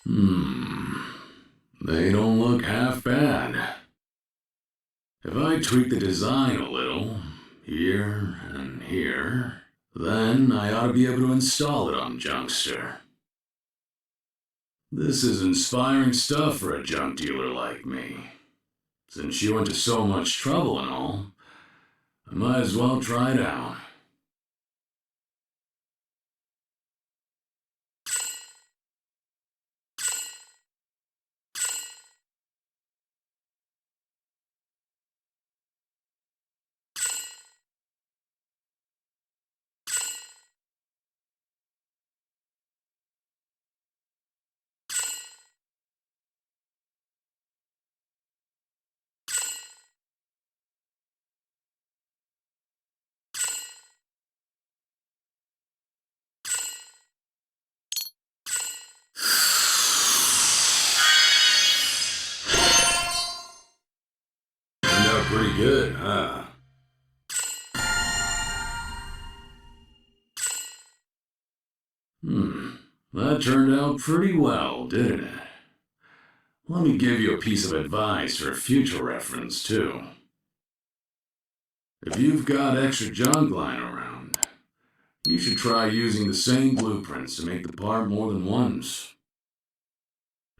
They don't look half bad. If I tweak the design a little, here and here, then I ought to be able to install it on Junkster. This is inspiring stuff for a junk dealer like me. Since you went to so much trouble and all, I might as well try it out. Pretty good, huh? That turned out pretty well, didn't it? Let me give you a piece of advice for future reference, too. If you've got extra junk lying around, you should try using the same blueprints to make the part more than once.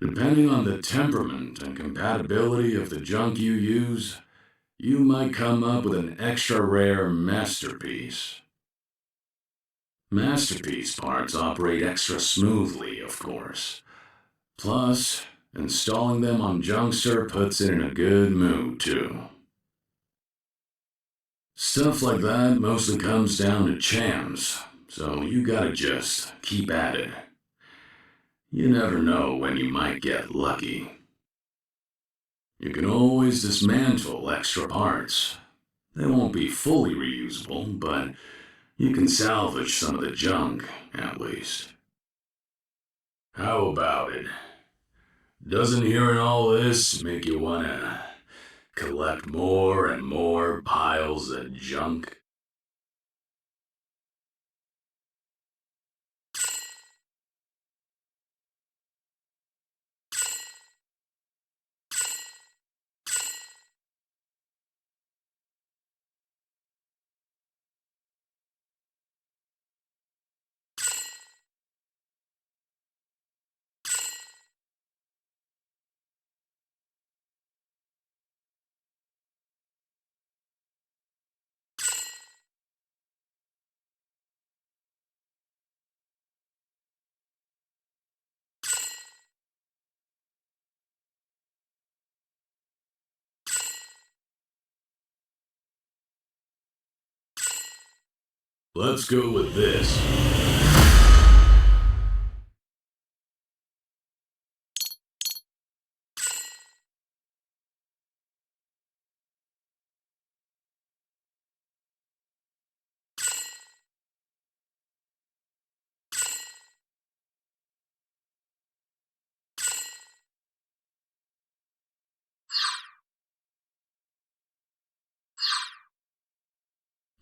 Depending on the temperament and compatibility of the junk you use, you might come up with an extra rare masterpiece. Masterpiece parts operate extra smoothly, of course. Plus, installing them on Junkster puts it in a good mood, too. Stuff like that mostly comes down to chance, so you gotta just keep at it. You never know when you might get lucky. You can always dismantle extra parts. They won't be fully reusable, but you can salvage some of the junk, at least. How about it? Doesn't hearing all this make you wanna collect more and more piles of junk? Let's go with this.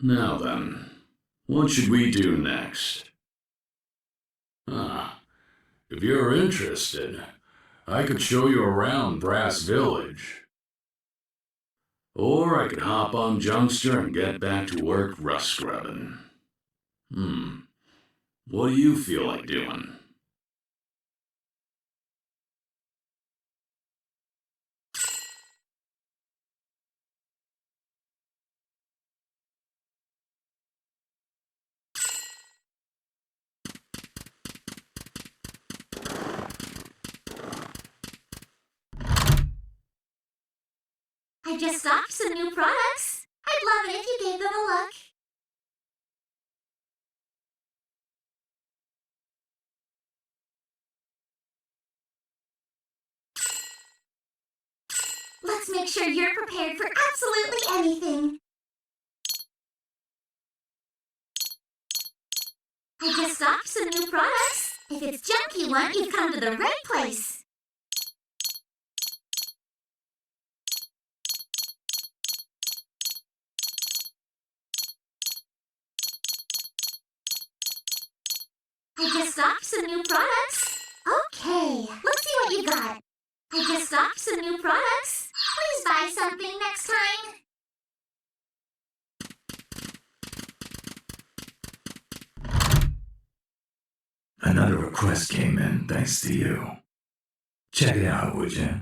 Now then, what should we do next? If you're interested, I could show you around Brass Village. Or I could hop on Junkster and get back to work rust scrubbing. What do you feel like doing? I just stocked some new products. I'd love it if you gave them a look. Let's make sure you're prepared for absolutely anything. I just stocked some new products. If it's junk you want, you've come to the right place. I just stocked some new products. Okay, let's what you got. I just stocked some new products. Please buy something next time. Another request came in thanks to you. Check it out, would you?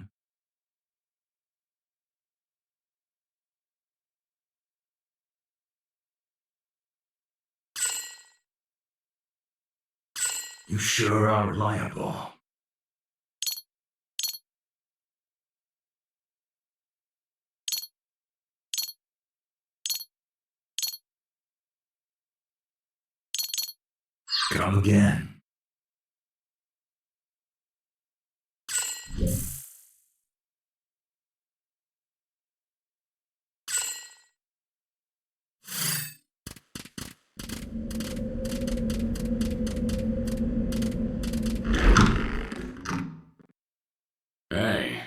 You sure are reliable. Come again. Hey,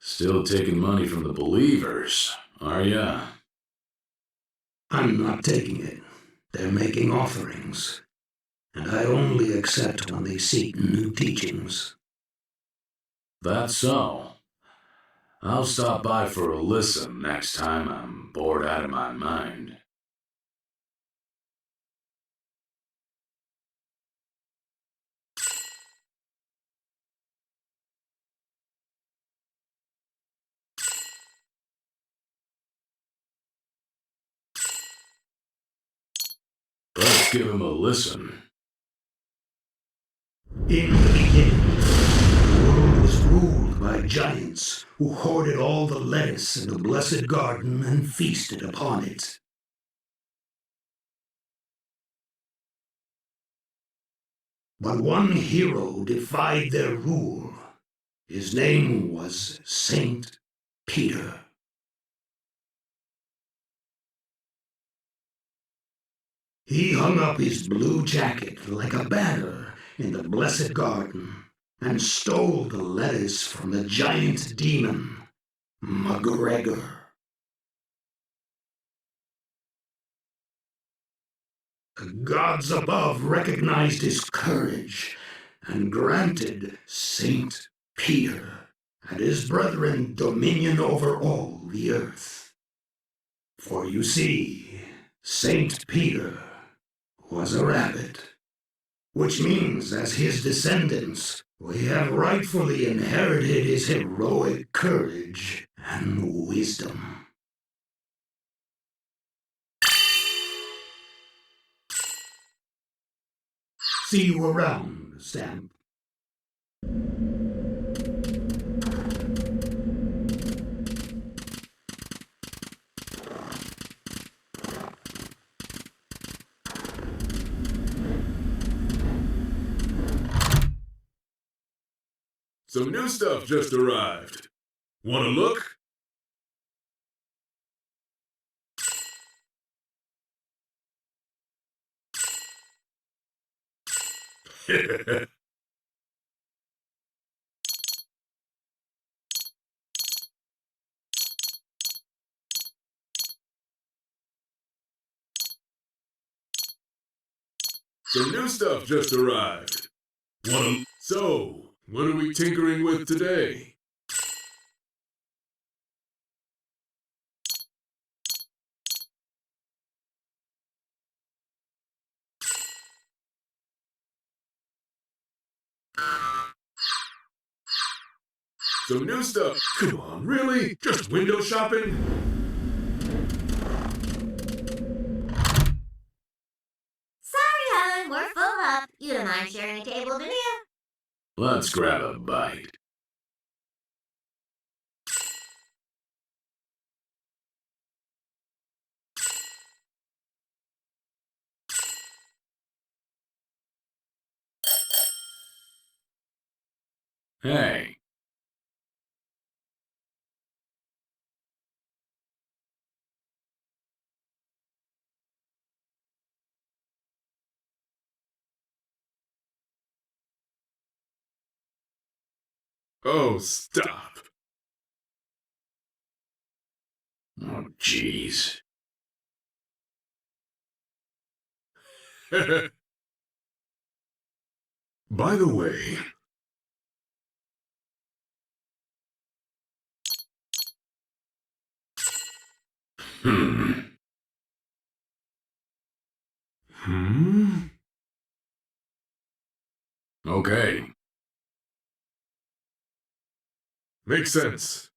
still taking money from the believers, are ya? I'm not taking it. They're making offerings, and I only accept when they seek new teachings. That's so. I'll stop by for a listen next time I'm bored out of my mind. Let's give him a listen. In the beginning, the world was ruled by giants who hoarded all the lettuce in the blessed garden and feasted upon it. But one hero defied their rule. His name was Saint Peter. He hung up his blue jacket like a banner in the blessed garden and stole the lettuce from the giant demon, McGregor. The gods above recognized his courage and granted Saint Peter and his brethren dominion over all the earth. For you see, Saint Peter was a rabbit, which means as his descendants, we have rightfully inherited his heroic courage and wisdom. See you around, Stamp. Some new stuff just arrived. Wanna look? Some new stuff just arrived. So, what are we tinkering with today? Some new stuff. Come on, really? Just window shopping? Sorry, hon, we're full up. You don't mind sharing a table, do you? Let's grab a bite. Hey. Oh, stop. Oh, jeez. By the way, Okay. Makes sense.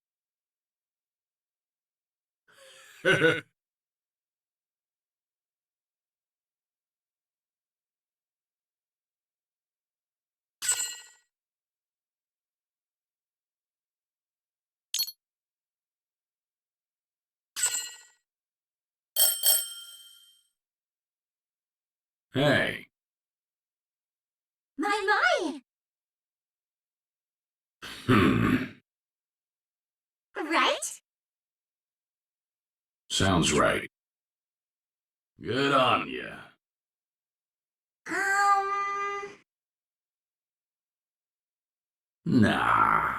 Hey. My. Right? Sounds right. Good on ya. Nah.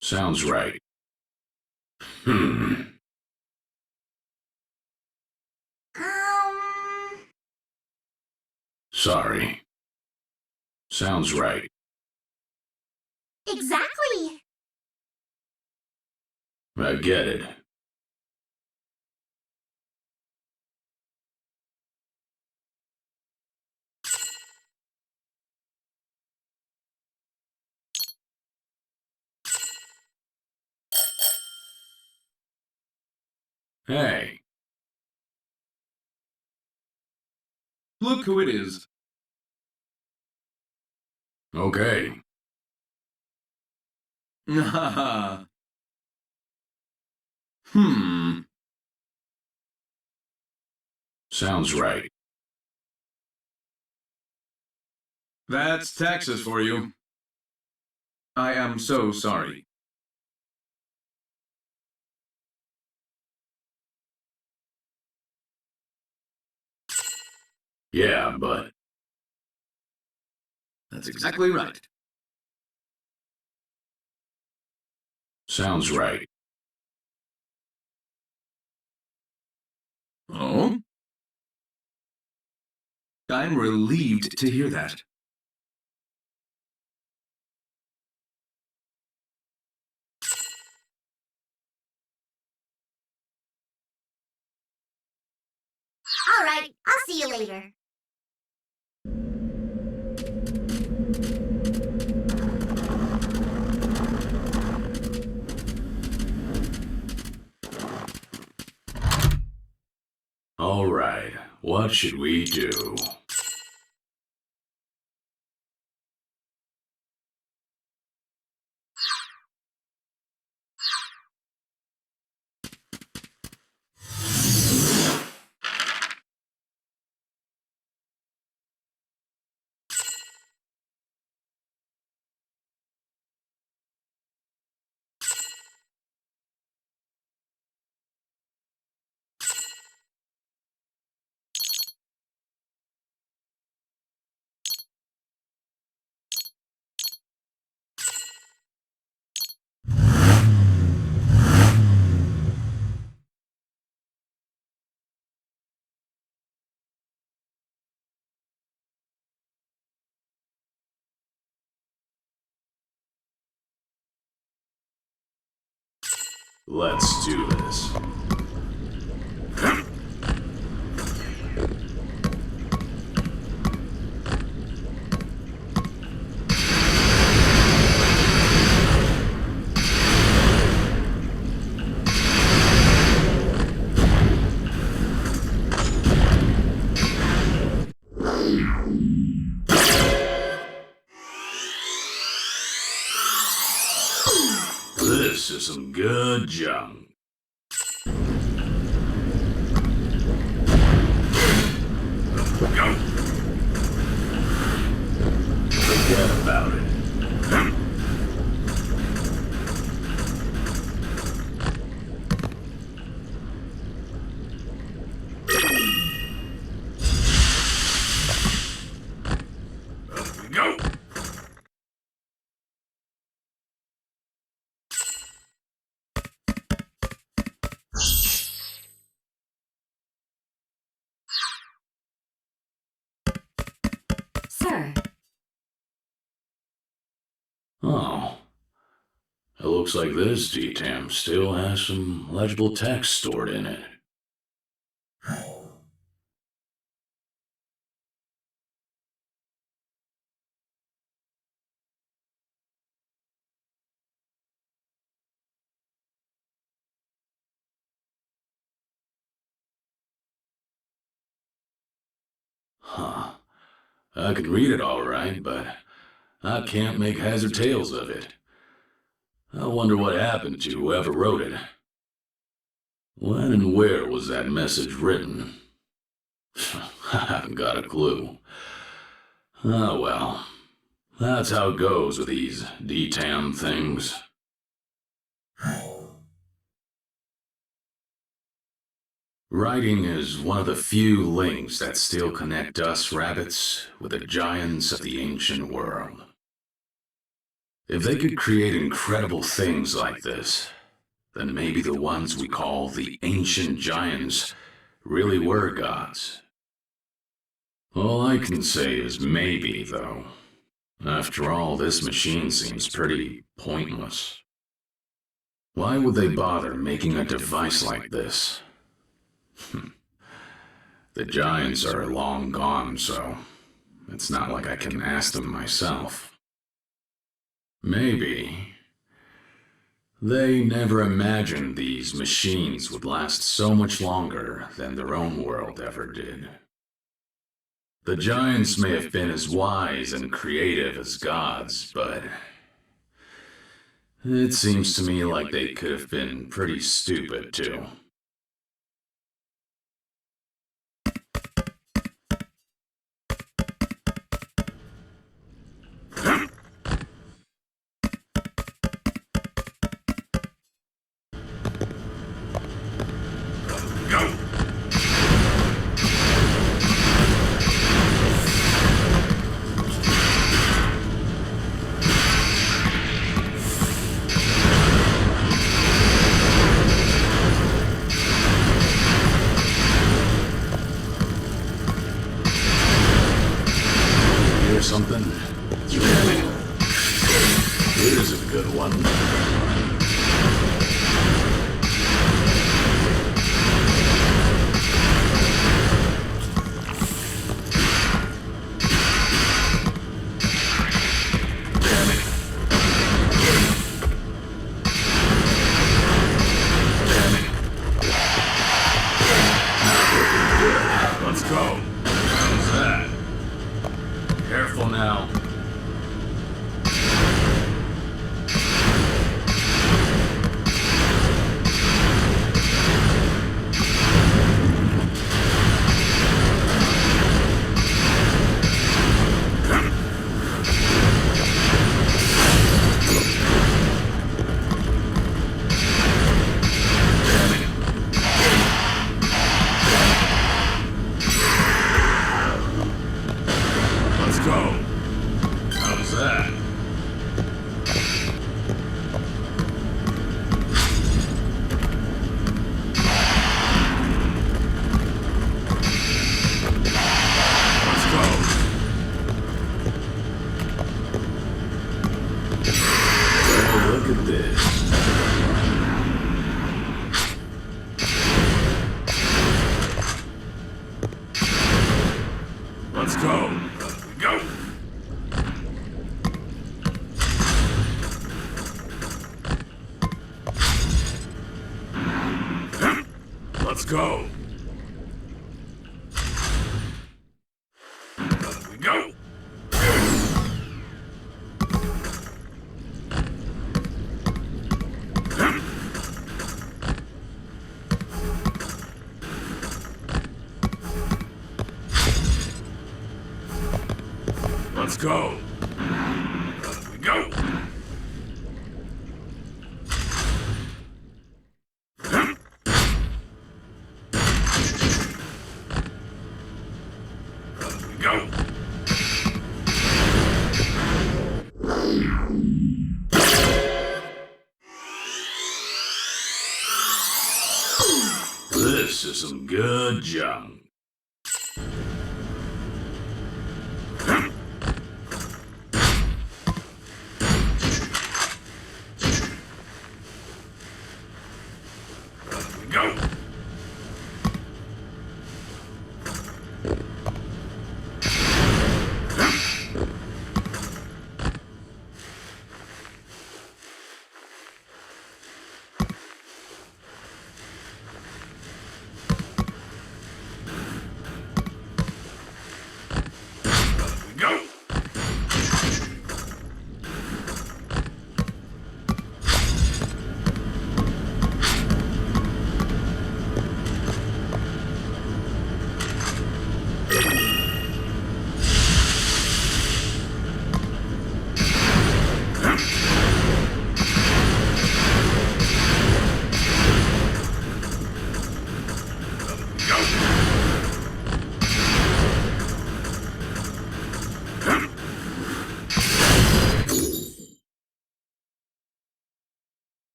Sounds right. Sorry. Sounds right. Exactly. I get it. Hey. Look who it is. Okay. Sounds right. That's Texas for you. I am so sorry. Yeah, but That's exactly right. sounds right. Oh? I'm relieved to hear that. All right, I'll see you later. All right, what should we do? Let's do this. This is some good junk. Go. Forget about it. Go. Oh. It looks like this DTAM still has some legible text stored in it. Huh. I can read it all right, but I can't make heads or tails of it. I wonder what happened to whoever wrote it. When and where was that message written? I haven't got a clue. Ah, well. That's how it goes with these DTAM things. Writing is one of the few links that still connect us rabbits with the giants of the ancient world. If they could create incredible things like this, then maybe the ones we call the ancient giants really were gods. All I can say is maybe, though. After all, this machine seems pretty pointless. Why would they bother making a device like this? The giants are long gone, so it's not like I can ask them myself. Maybe they never imagined these machines would last so much longer than their own world ever did. The giants may have been as wise and creative as gods, but it seems to me like they could have been pretty stupid, too. Something? Here's a good one. Damn it. Damn it. Let's go. How's that? Careful now. Let's go. How's that? Let's go. Oh, look at this. Let's go. Go. Let's go. We go. Let's go. We go. Go. This is some good junk.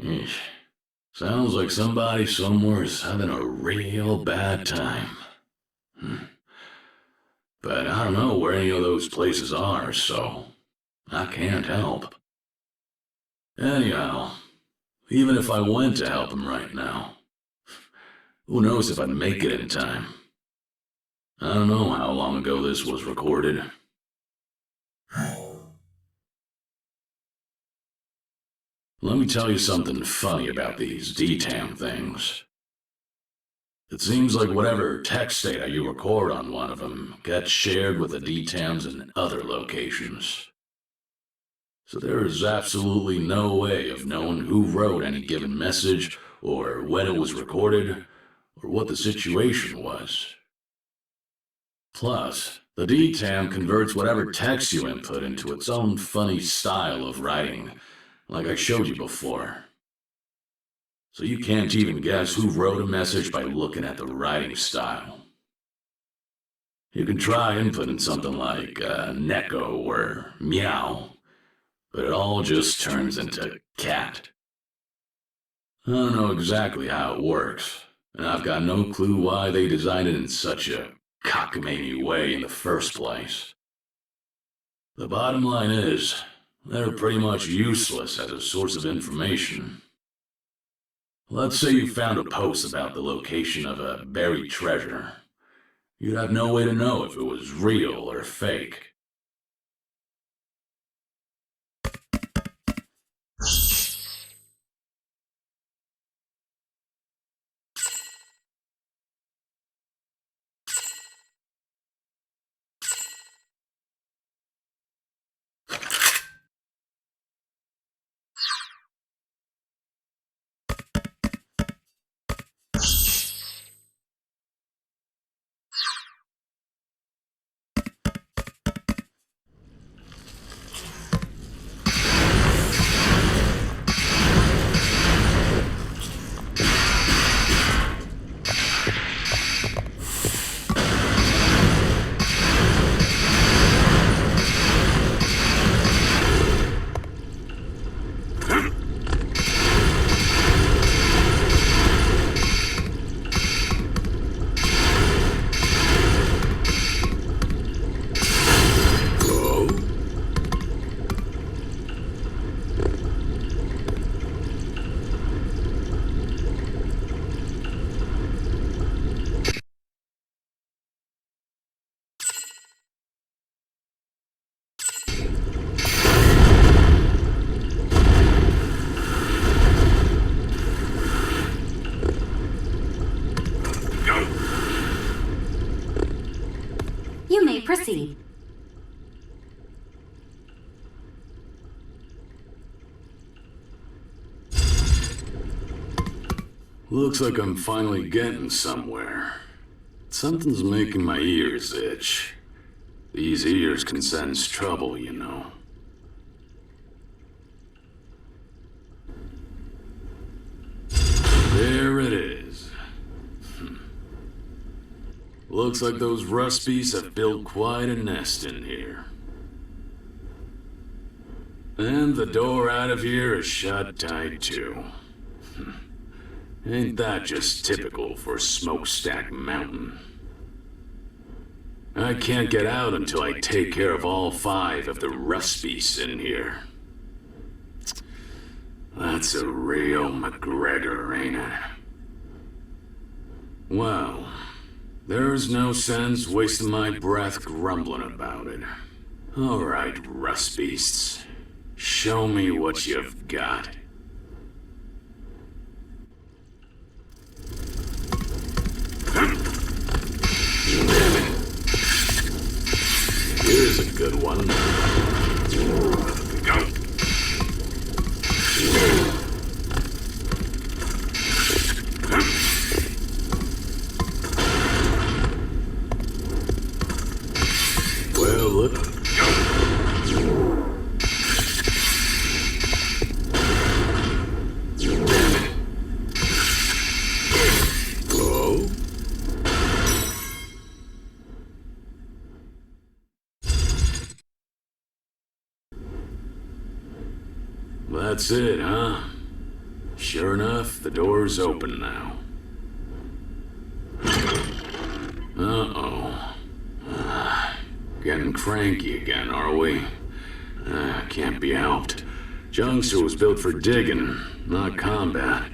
Eesh. Sounds like somebody somewhere's having a real bad time. But I don't know where any of those places are, so I can't help. Anyhow, even if I went to help him right now, who knows if I'd make it in time. I don't know how long ago this was recorded. Let me tell you something funny about these DTAM things. It seems like whatever text data you record on one of them gets shared with the DTAMs in other locations. So there is absolutely no way of knowing who wrote any given message, or when it was recorded, or what the situation was. Plus, the DTAM converts whatever text you input into its own funny style of writing, like I showed you before. So you can't even guess who wrote a message by looking at the writing style. You can try inputting something like Neko or Meow, but it all just turns into cat. I don't know exactly how it works, and I've got no clue why they designed it in such a cockamamie way in the first place. The bottom line is, they're pretty much useless as a source of information. Let's say you found a post about the location of a buried treasure. You'd have no way to know if it was real or fake. You may proceed. Looks like I'm finally getting somewhere. Something's making my ears itch. These ears can sense trouble, you know. There it is. Looks like those ruspies have built quite a nest in here. And the door out of here is shut tight too. Ain't that just typical for Smokestack Mountain? I can't get out until I take care of all 5 of the ruspies in here. That's a real McGregor, ain't it? Well, there's no sense wasting my breath grumbling about it. All right, rust beasts. Show me what you've got. Here's a good one. Go. Well, look. Whoa. That's it, huh? Sure enough, the door's open now. Uh-oh. Getting cranky again, are we? Can't be helped. Jungster was built for digging, not combat.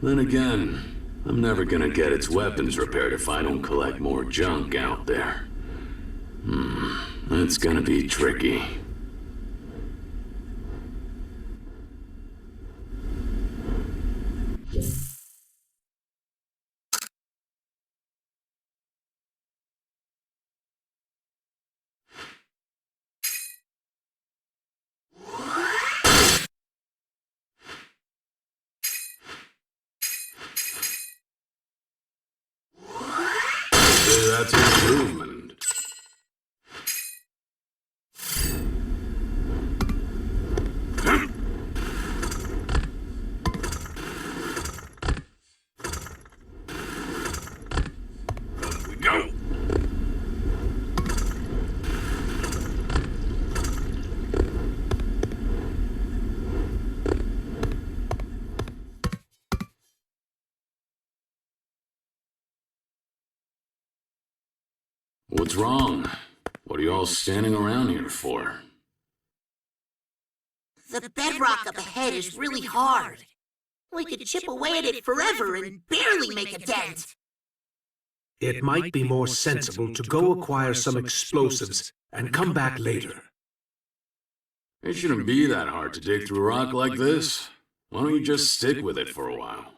Then again, I'm never gonna get its weapons repaired if I don't collect more junk out there. It's gonna be tricky. That's an improvement. Up we go. What's wrong? What are you all standing around here for? The bedrock up ahead is really hard. We could chip away at it forever and barely make a dent. It might be more sensible to go acquire some explosives and come back later. It shouldn't be that hard to dig through rock like this. Why don't you just stick with it for a while?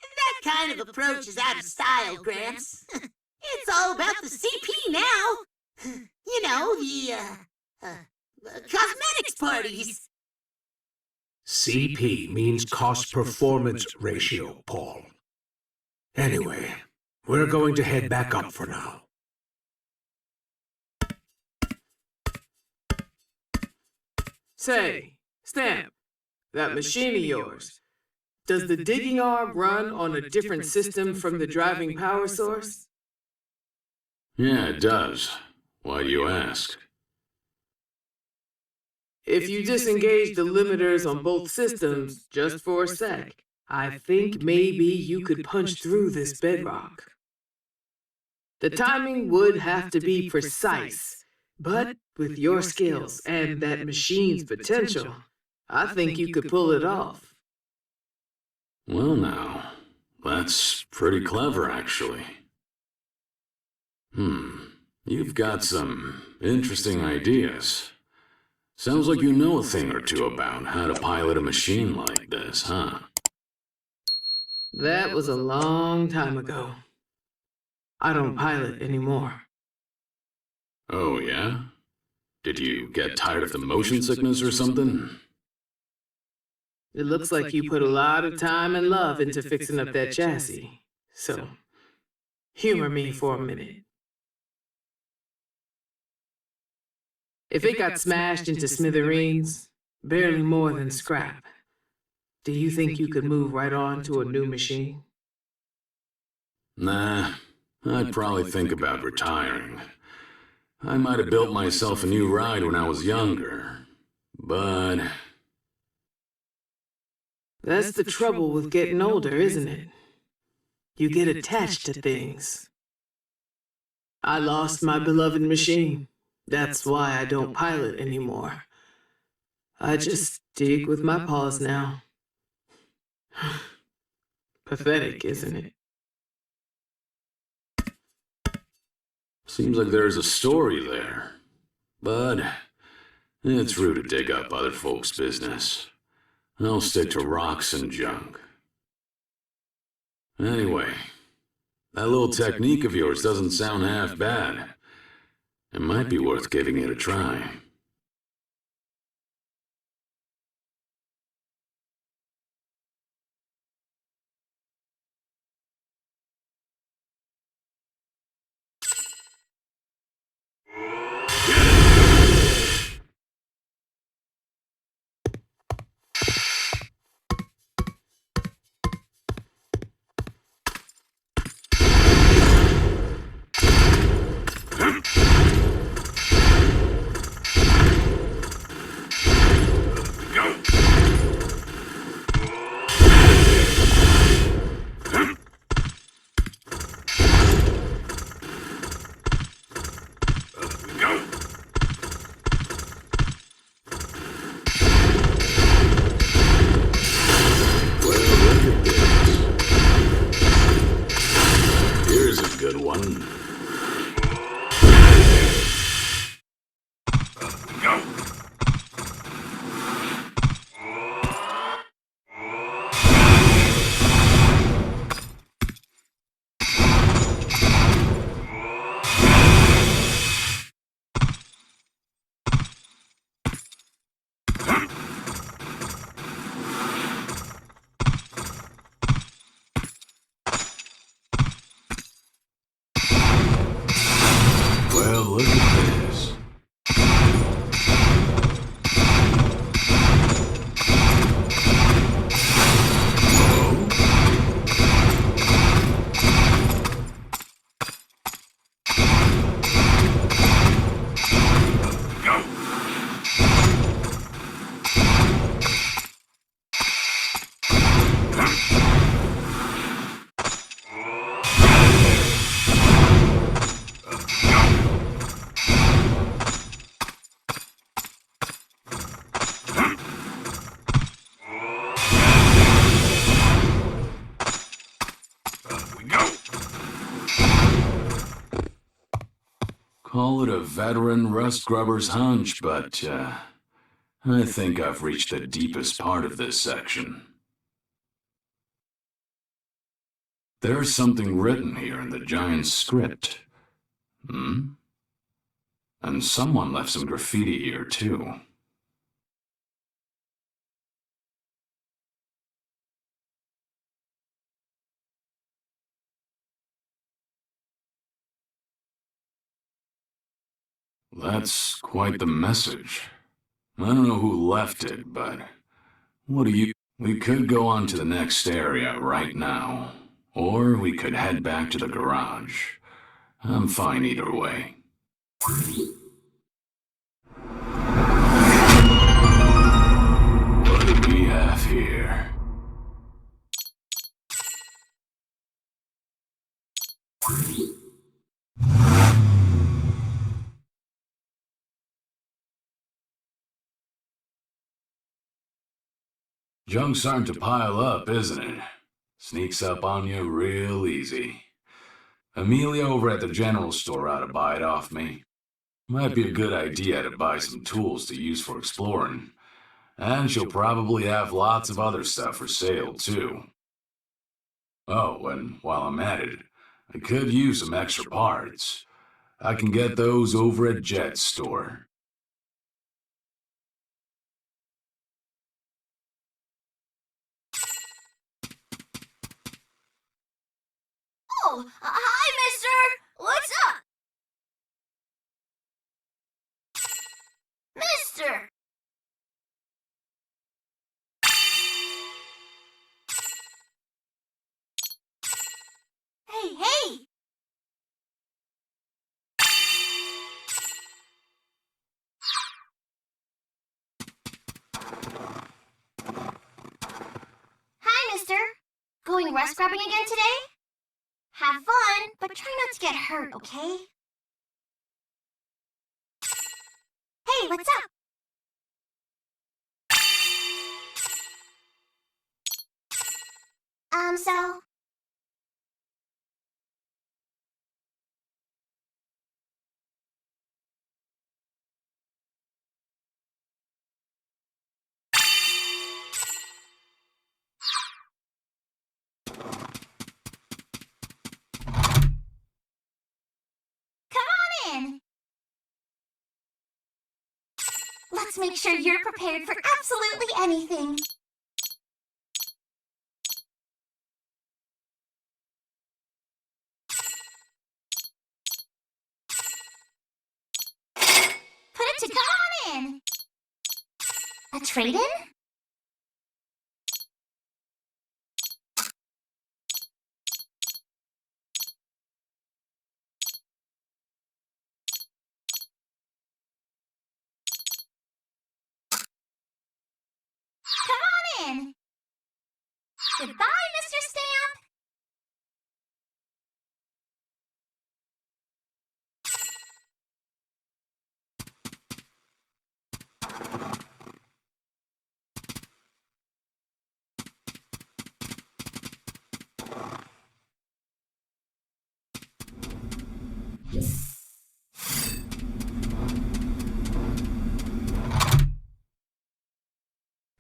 That kind of approach is out of style, Gramps. It's all about the CP now. You know, the cosmetics parties. CP means cost-performance ratio, Paul. Anyway, we're going to head back up for now. Say, Stamp, that machine of yours, does the digging arm run on a different system from the driving power source? Yeah, it does. Why do you ask? If you disengage the limiters on both systems just for a sec, I think maybe you could punch through this bedrock. The timing would have to be precise, but with your skills and that machine's potential, I think you could pull it off. Well now, that's pretty clever actually. You've got some interesting ideas. Sounds like you know a thing or two about how to pilot a machine like this, huh? That was a long time ago. I don't pilot anymore. Oh, yeah? Did you get tired of the motion sickness or something? It looks like you put a lot of time and love into fixing up that chassis. So, humor me for a minute. If it got smashed into smithereens, barely more than scrap, do you think you could move right on to a new machine? Nah, I'd probably think about retiring. I might have built myself a new ride when I was younger, but... That's the trouble with getting older, isn't it? You get attached to things. I lost my beloved machine. That's why I don't pilot anymore. I just dig with my paws now. Pathetic, isn't it? Seems like there's a story there. But it's rude to dig up other folks' business. I'll stick to rocks and junk. Anyway, that little technique of yours doesn't sound half bad. It might be worth giving it a try. Call it a veteran rust grubber's hunch, but I think I've reached the deepest part of this section. There's something written here in the giant script. Hmm? And someone left some graffiti here, too. That's quite the message. I don't know who left it, but what do you... We could go on to the next area right now, or we could head back to the garage. I'm fine either way. What do we have here? Junk's starting to pile up, isn't it? Sneaks up on you real easy. Amelia over at the general store ought to buy it off me. Might be a good idea to buy some tools to use for exploring. And she'll probably have lots of other stuff for sale, too. Oh, and while I'm at it, I could use some extra parts. I can get those over at Jet's store. Oh, hi, mister! What's up? Mister! Hey! Hi, mister. Going rust grubbing again today? Have fun, but try not to get hurt, okay? Hey, what's up? So... in. Let's make sure you're prepared for absolutely anything. Put it to come on in. A trade-in? In. Goodbye, Mr. Stamp!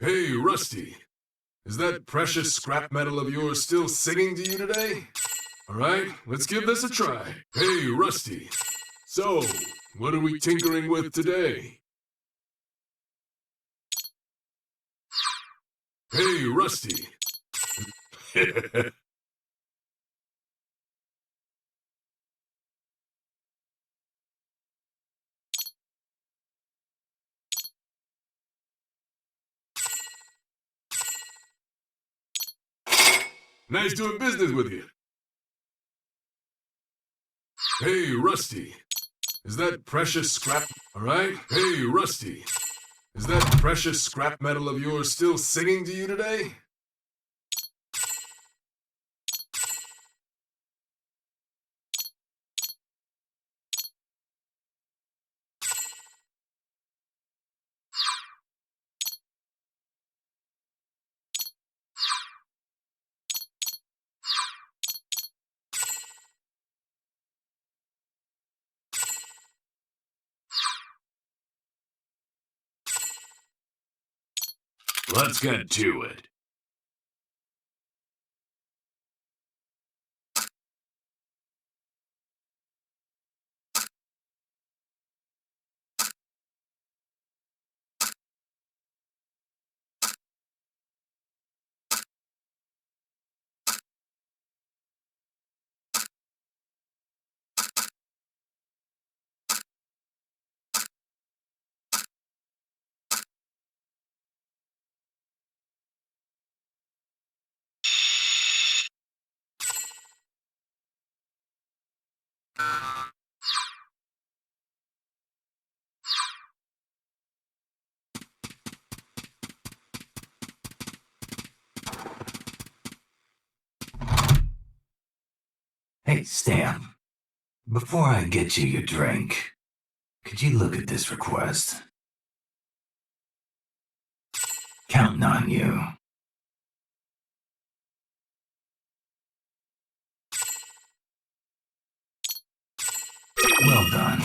Hey, Rusty. Is that precious scrap metal of yours still singing to you today? All right, let's give this a try. Hey, Rusty. So, what are we tinkering with today? Hey, Rusty. Nice doing business with you. Hey, Rusty. Is that precious scrap... All right? Hey, Rusty. Is that precious scrap metal of yours still singing to you today? Let's get to it. Hey, Stam. Before I get you your drink, could you look at this request? Counting on you. Well done.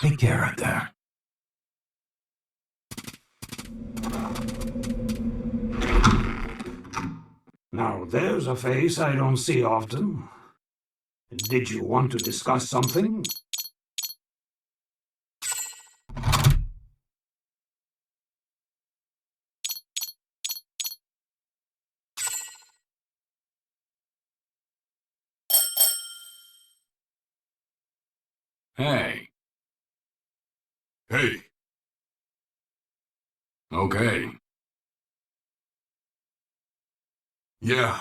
Take care out there. Now there's a face I don't see often. Did you want to discuss something? Hey. Hey, Okay. yeah.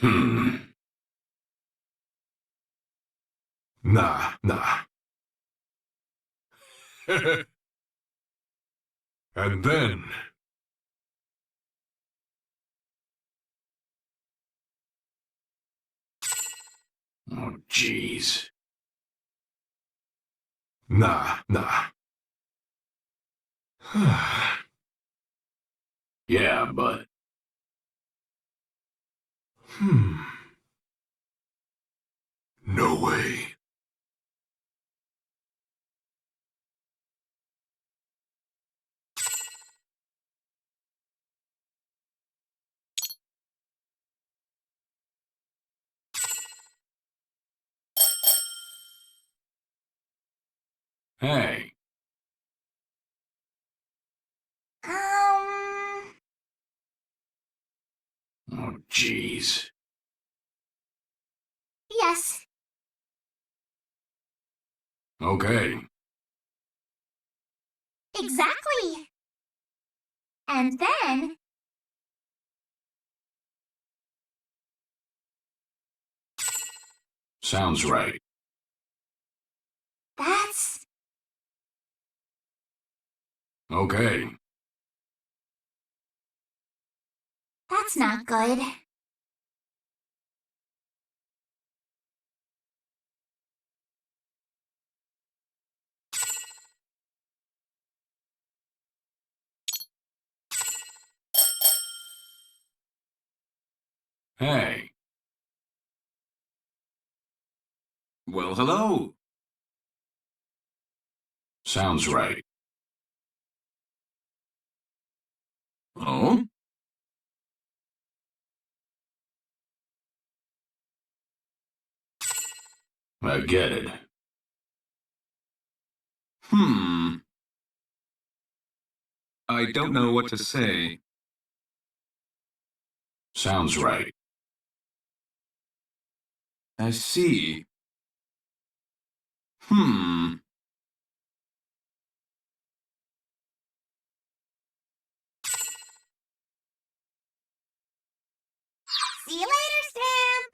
Hmm. Nah. And then, Oh, jeez. nah. Yeah, but No way. hey. Oh, jeez. Yes. Okay. Exactly. And then, Sounds right. that's... Okay. That's not good. Hey. Well, hello. Sounds right. Oh? I get it. I don't know what to say. Sounds right. I see. See you later, Stamp!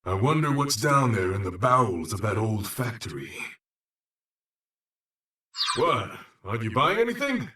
I wonder what's down there in the bowels of that old factory. What? Aren't you buying anything?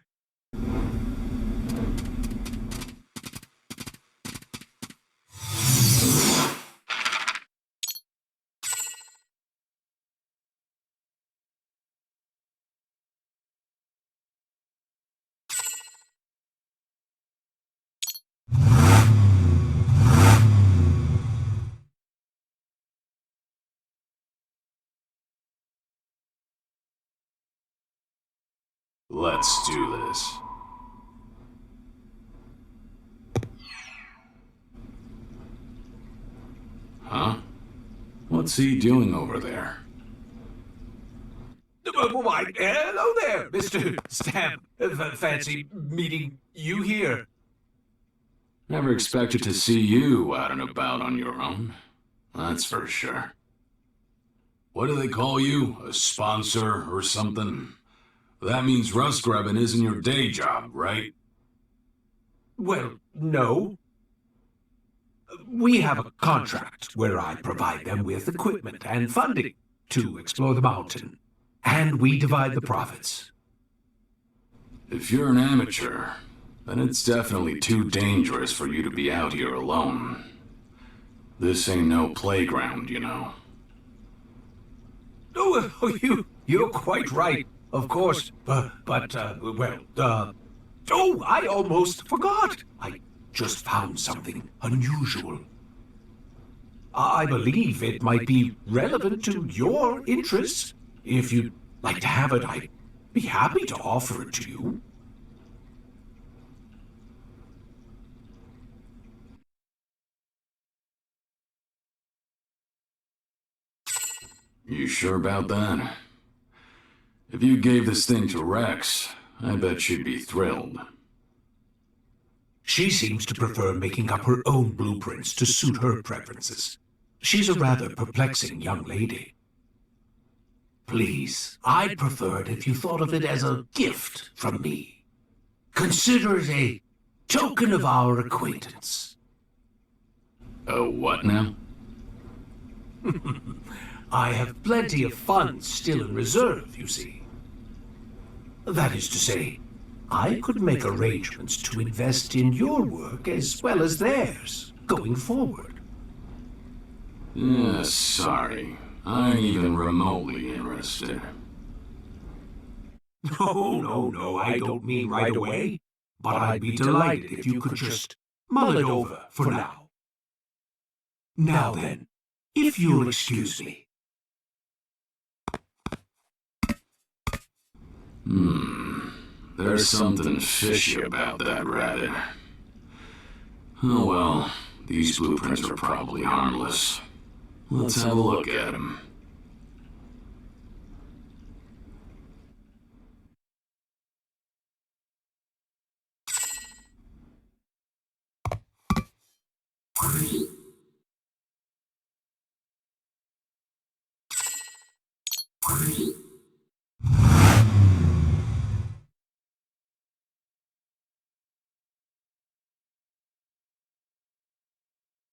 Let's do this. Huh? What's he doing over there? Why, hello there, Mr. Stamp. Fancy meeting you here. Never expected to see you out and about on your own. That's for sure. What do they call you? A sponsor or something? That means rust grubbing isn't your day job, right? Well, no. We have a contract where I provide them with equipment and funding to explore the mountain, and we divide the profits. If you're an amateur, then it's definitely too dangerous for you to be out here alone. This ain't no playground, you know. Oh, you're quite right, of course. Oh, I almost forgot. I just found something unusual. I believe it might be relevant to your interests. If you'd like to have it, I'd be happy to offer it to you. You sure about that? If you gave this thing to Rex, I bet she'd be thrilled. She seems to prefer making up her own blueprints to suit her preferences. She's a rather perplexing young lady. Please, I'd prefer it if you thought of it as a gift from me. Consider it a token of our acquaintance. A what now? I have plenty of funds still in reserve, you see. That is to say, I could make arrangements to invest in your work as well as theirs, going forward. Sorry. I ain't even remotely interested. No, I don't mean right away. But I'd be delighted if you could just mull it over for now. Now then, if you'll excuse me. There's something fishy about that rabbit. Oh well, these blueprints are probably harmless. Let's have a look at them.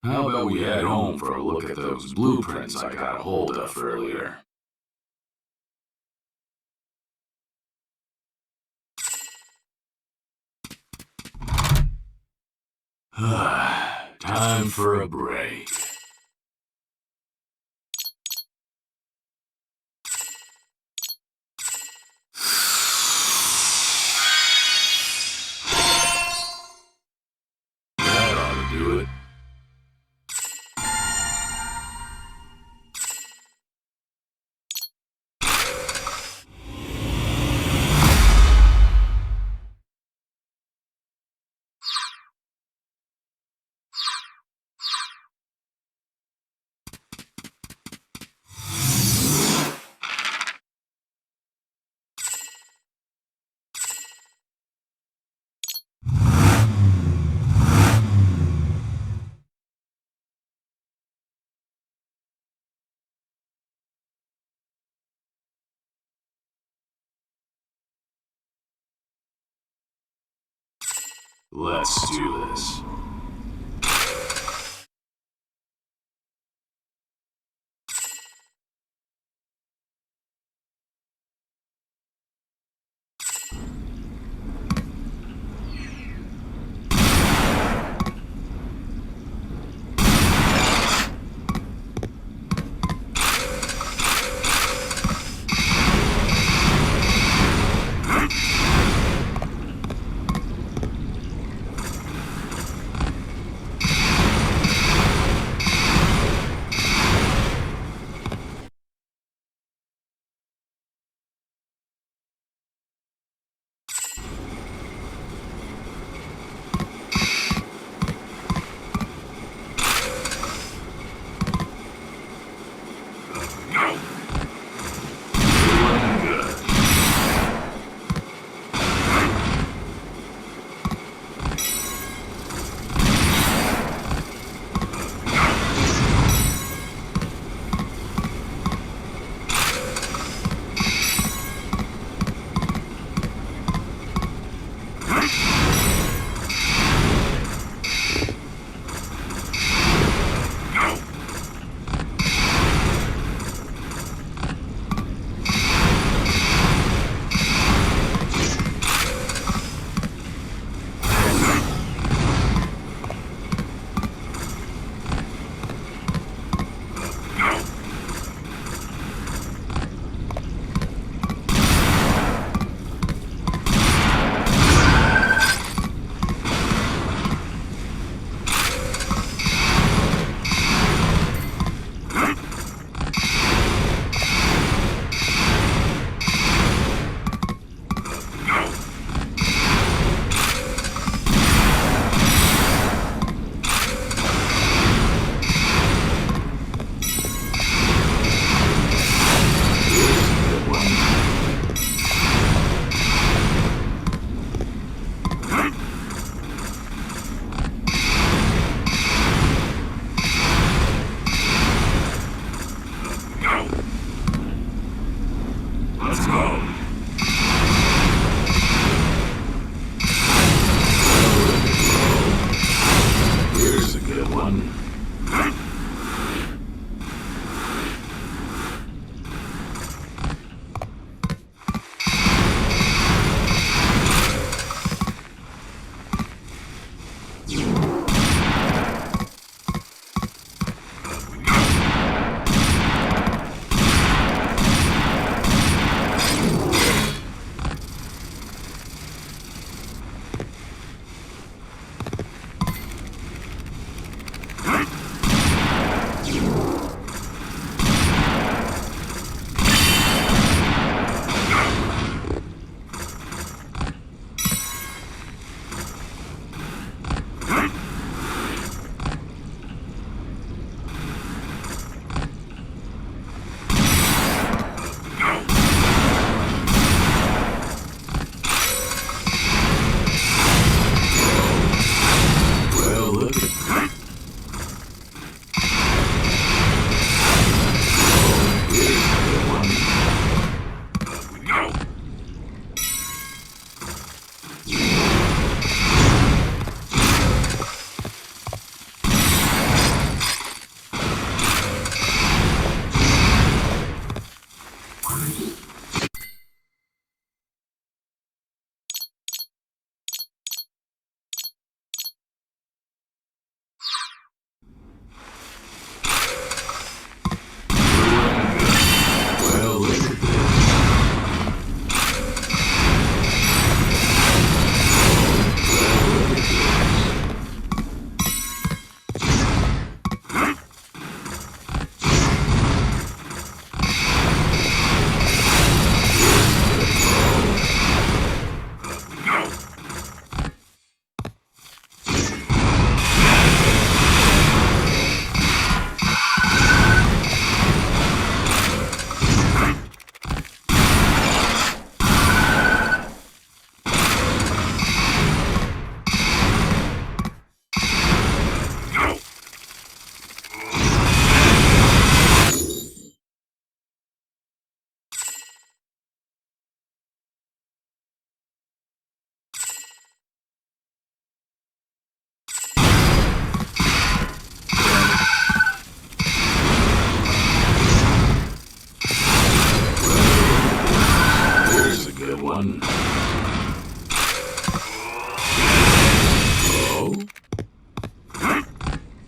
How about we head home for a look at those blueprints I got a hold of earlier? Time for a break. That ought to do it. Let's do this.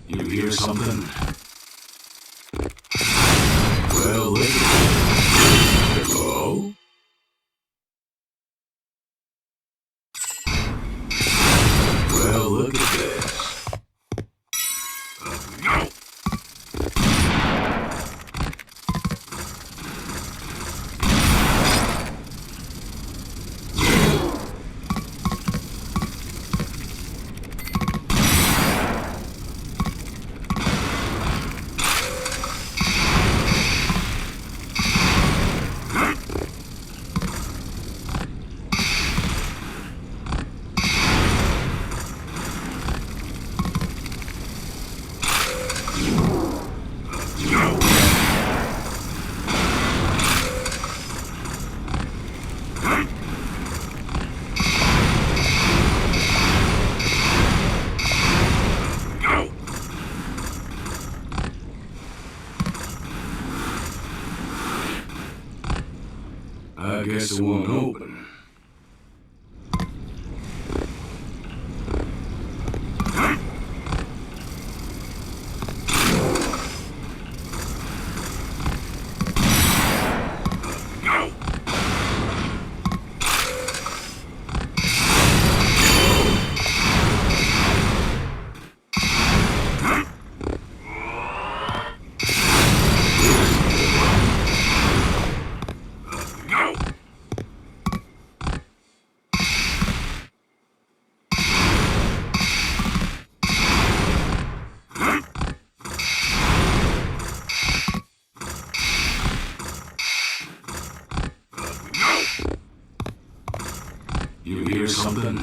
You hear something? Well, look at this. Hello? Well, look at this. No! I guess it won't open. You hear something?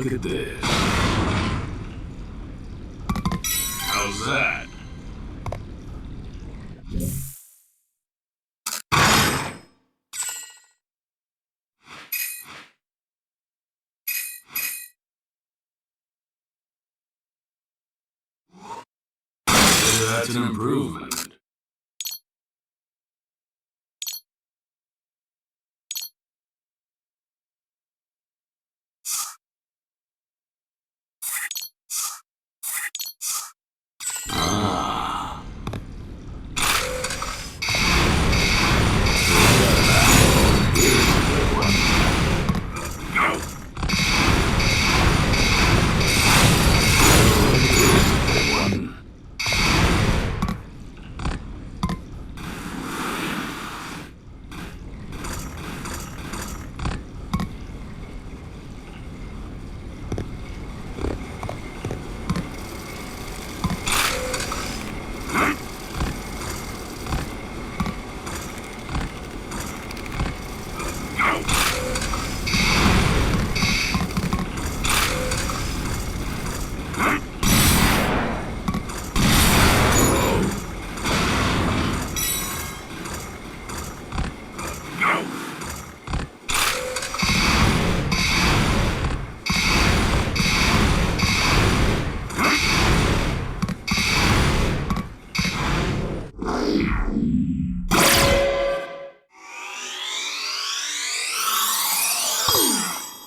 Look at this. How's that? That's an improvement.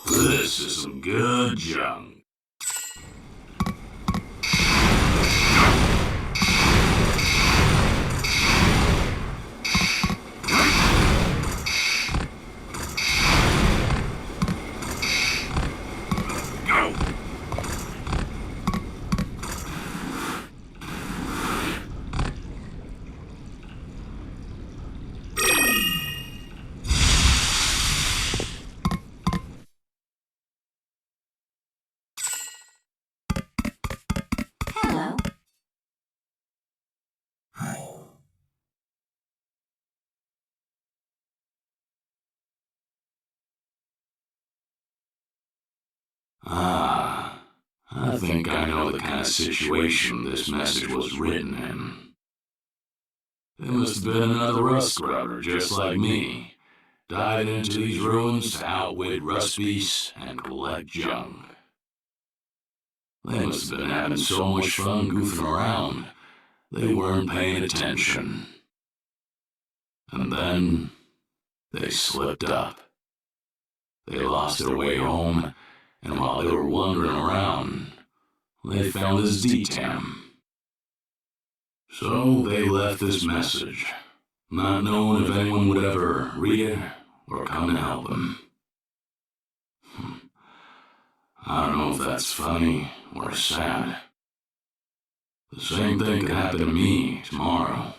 This is some good junk. Ah, I think I know the kind of situation this message was written in. It must have been another rust scrubber just like me, diving into these ruins to outwit rust beasts and collect junk. They must have been having so much fun goofing around, they weren't paying attention. And then they slipped up. They lost their way home, and while they were wandering around, they found this D-Tam. So they left this message, not knowing if anyone would ever read it or come and help them. I don't know if that's funny or sad. The same thing could happen to me tomorrow.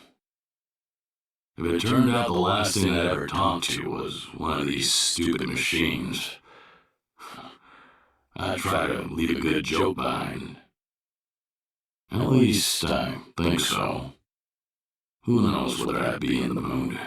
If it turned out the last thing I'd ever talked to was one of these stupid machines, I'd try to leave a good joke behind. At least, I think so. Who knows whether I'd be in the mood.